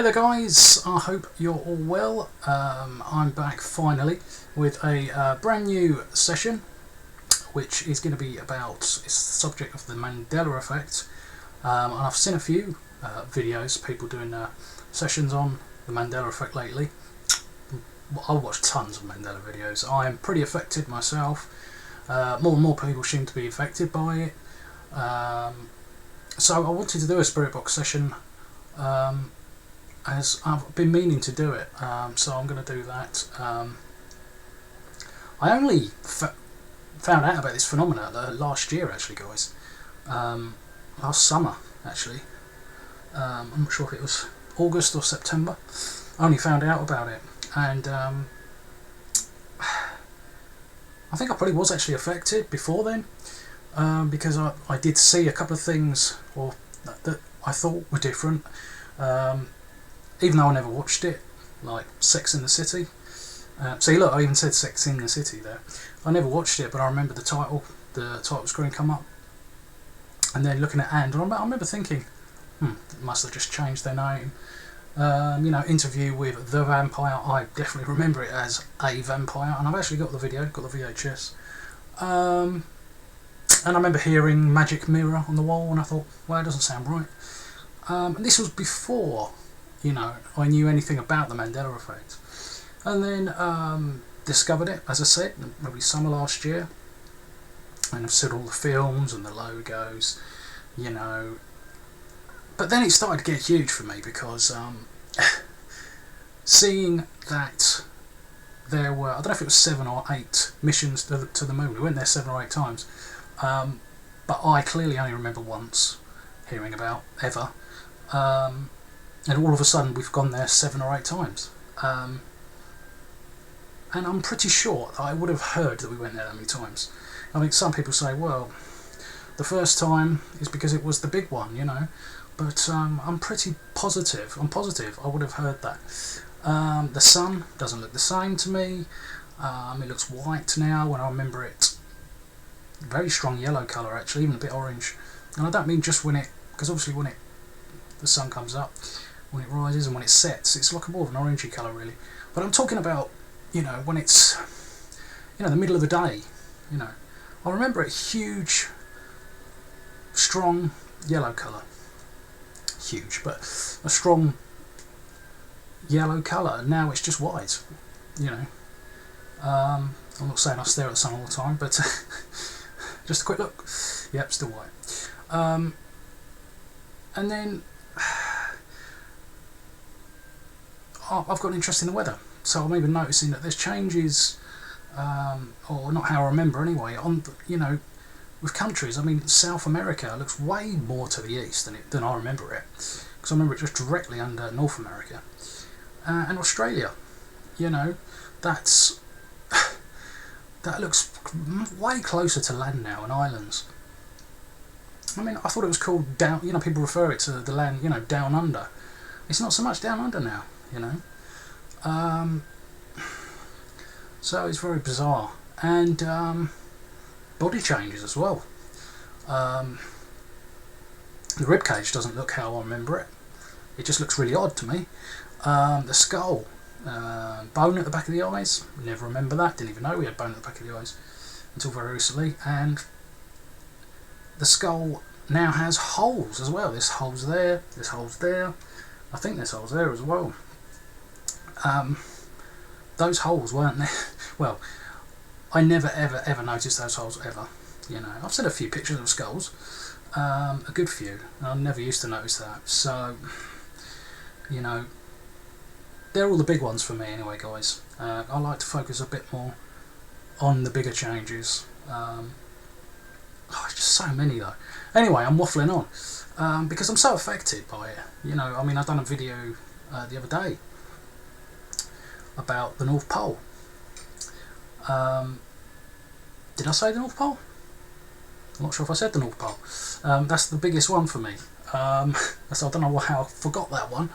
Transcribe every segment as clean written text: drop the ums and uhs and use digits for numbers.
there guys, I hope you're all well. I'm back finally with a brand new session which is going to be about it's the subject of the Mandela Effect, and I've seen a few videos, people doing sessions on the Mandela Effect lately. I watch tons of Mandela videos. I am pretty affected myself. More and more people seem to be affected by it. So I wanted to do a spirit box session, as I've been meaning to do it, so I'm going to do that. I only found out about this phenomena last year, actually, guys. Last summer, actually. I'm not sure if it was August or September. I only found out about it, and I think I probably was actually affected before then, because I did see a couple of things that I thought were different. Even though I never watched it, like Sex in the City. See, look, I even said Sex in the City there. I never watched it, but I remember the title screen come up, and then looking at and I remember thinking, it must have just changed their name. Interview with the vampire. I definitely remember it as a vampire, and I've actually got the video, got the VHS. And I remember hearing Magic Mirror on the wall, and I thought, well, it doesn't sound right. And this was before, I knew anything about the Mandela Effect. And then discovered it, as I said, maybe summer last year. And I've seen all the films and the logos, But then it started to get huge for me, because seeing that there were, I don't know if it was 7 or 8 missions to the moon. We went there 7 or 8 times. But I clearly only remember once hearing about, ever. And all of a sudden we've gone there 7 or 8 times. And I'm pretty sure that I would have heard that we went there that many times. I mean, some people say, well, the first time is because it was the big one, But I'm pretty positive. I'm positive I would have heard that. The sun doesn't look the same to me. It looks white now when I remember it. Very strong yellow colour, actually, even a bit orange. And I don't mean just because obviously when the sun comes up, when it rises and when it sets, it's like more of an orangey colour, really. But I'm talking about, when it's, the middle of the day, I remember it huge, strong yellow colour. Huge, but a strong yellow colour. Now it's just white, I'm not saying I stare at the sun all the time, but just a quick look. Yep, still white. And then I've got an interest in the weather, so I'm even noticing that there's changes, or not how I remember anyway, on with countries. I mean, South America looks way more to the east than I remember it, because I remember it just directly under North America. And Australia, that looks way closer to land now, and islands. I mean, I thought it was called down, people refer it to the land, down under. It's not so much down under now, So it's very bizarre. And body changes as well. The ribcage doesn't look how I remember it. It just looks really odd to me. The skull, bone at the back of the eyes, never remember that, didn't even know we had bone at the back of the eyes until very recently. And the skull now has holes as well. There's holes there, there's holes there, I think there's holes there as well. Those holes weren't there. Well, I never ever noticed those holes ever. I've seen a few pictures of skulls, a good few, and I never used to notice that. So, they're all the big ones for me anyway, guys. I like to focus a bit more on the bigger changes. It's just so many though. Anyway, I'm waffling on, because I'm so affected by it. I mean, I've done a video the other day about the North Pole. Did I say the North Pole? I'm not sure if I said the North Pole. That's the biggest one for me. I don't know how I forgot that one.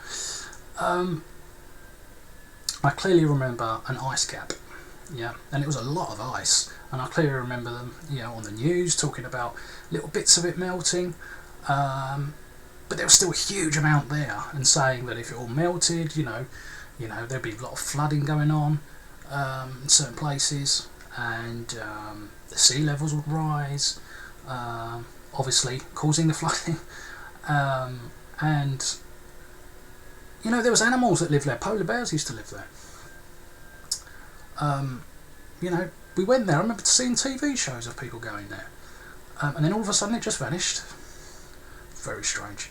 I clearly remember an ice cap. Yeah, and it was a lot of ice, and I clearly remember them, on the news talking about little bits of it melting. but there was still a huge amount there, and saying that if it all melted, there'd be a lot of flooding going on in certain places, and the sea levels would rise, obviously causing the flooding. And there was animals that lived there. Polar bears used to live there. We went there. I remember seeing TV shows of people going there, and then all of a sudden it just vanished. Very strange.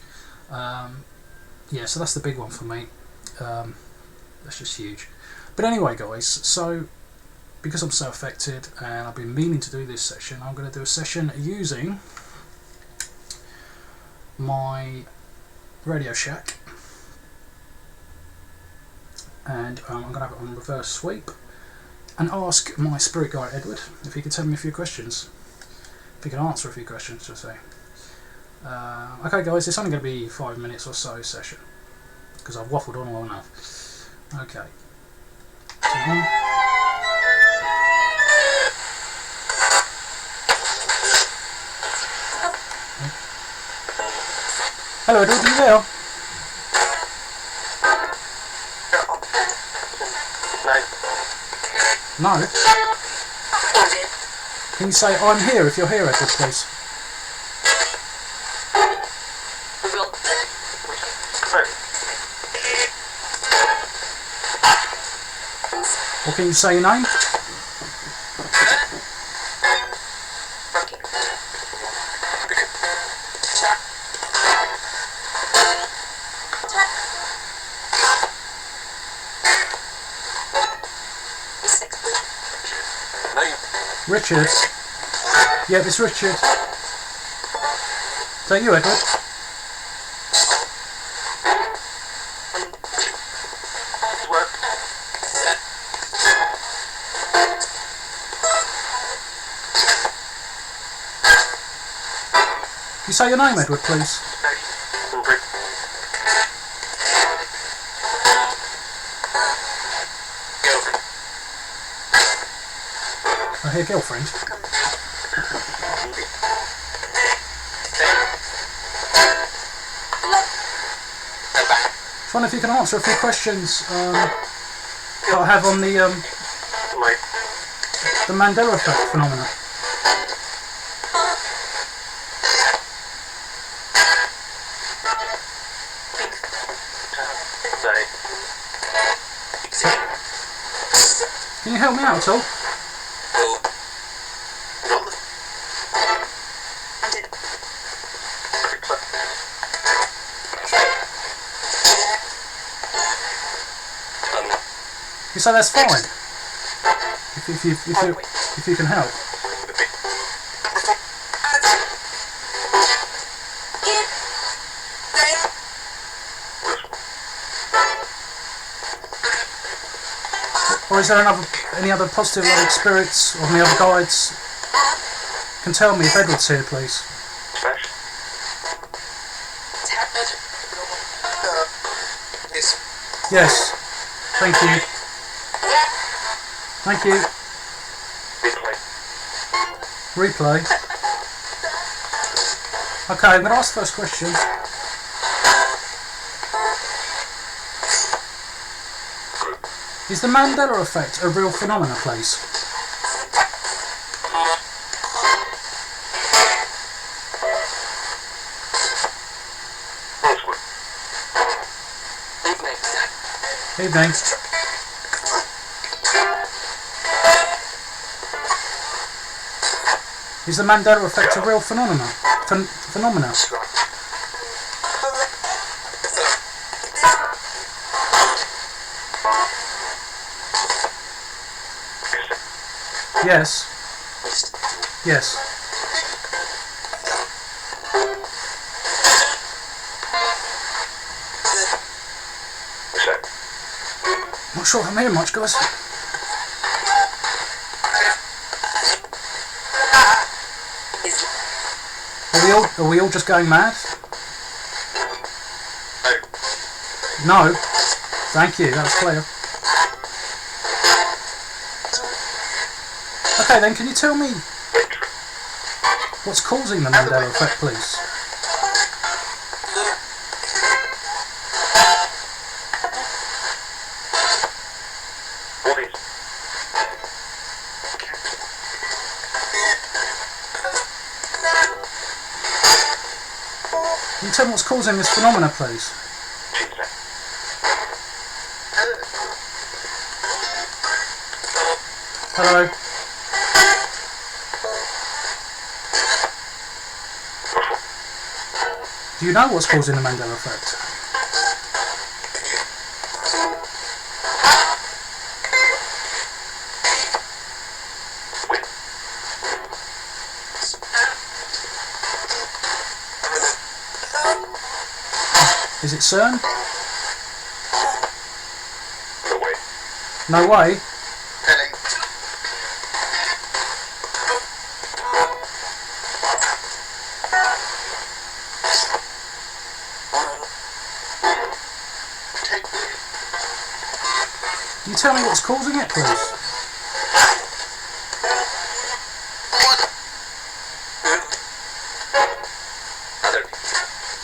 So that's the big one for me. That's just huge. But anyway, guys, so because I'm so affected and I've been meaning to do this session, I'm going to do a session using my Radio Shack, and I'm going to have it on reverse sweep and ask my spirit guide Edward if he could tell me a few questions, if he can answer a few questions, to say. Okay, guys, it's only going to be 5 minutes or so session because I've waffled on long enough. Okay. Hello, Edward, are you there? No. Can you say I'm here if you're here, Edward, please? Or can you say your name? Richard? Yeah, it's Richard. Is that you, Edward? Can you say your name, Edward, please? I hear girlfriend. I wonder if you can answer a few questions that I have on the Mandela Effect phenomena. Can you help me out at all? You say that's fine. If you can help. Or is there any other positive like spirits or any other guides? Can tell me if Edward's here, please. Yes. Thank you. Thank you. Replay. Okay, I'm going to ask the first question. Is the Mandela Effect a real phenomenon, please? Evening. Is the Mandela Effect a real phenomena? Phenomena? Yes. Yes. Not sure I'm hearing much, guys. Are we all just going mad? No. Thank you, that was clear. Okay then, can you tell me what's causing the Mandela Effect, please? tell me what's causing this phenomena, please? Hello? Do you know what's causing the Mandela Effect? Is it CERN? No way? Can you tell me what's causing it, please?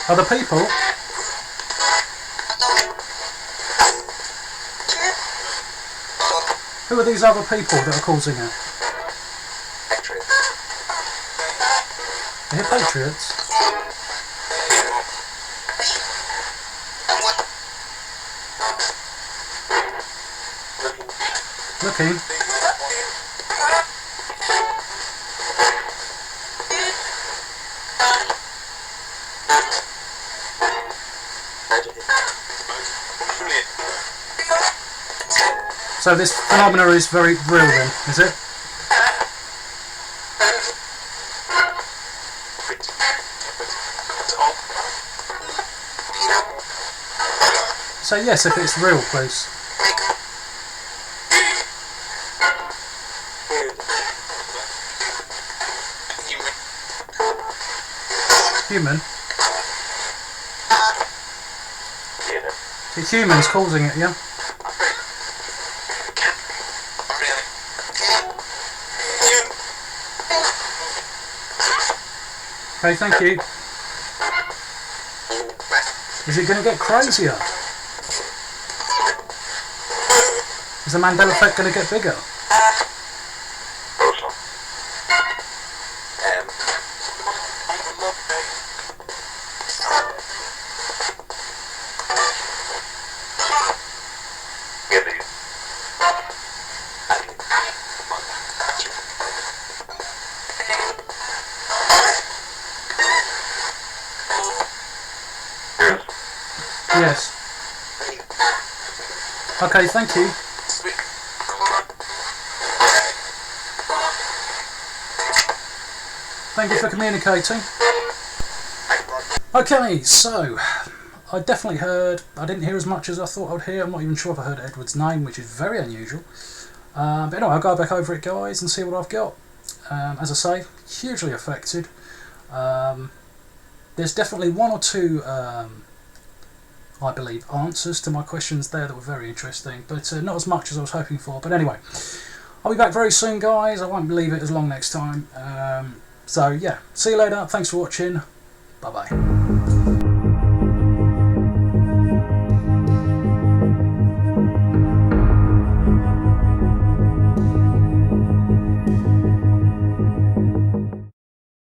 Other people? Who are these other people that are causing it? They're patriots? Looking. So this phenomena is very real then, is it? So yes, if it's real, please. Human? It's humans causing it, yeah? Okay, thank you. Is it going to get crazier? Is the Mandela Effect going to get bigger? Yes. Okay, thank you. Thank you for communicating. Okay, so I definitely heard, I didn't hear as much as I thought I'd hear. I'm not even sure if I heard Edward's name, which is very unusual. But anyway, I'll go back over it, guys, and see what I've got. As I say, hugely affected. There's definitely one or two, I believe, answers to my questions there that were very interesting, but not as much as I was hoping for. But anyway, I'll be back very soon, guys. I won't leave it as long next time. So yeah, see you later. Thanks for watching. Bye bye.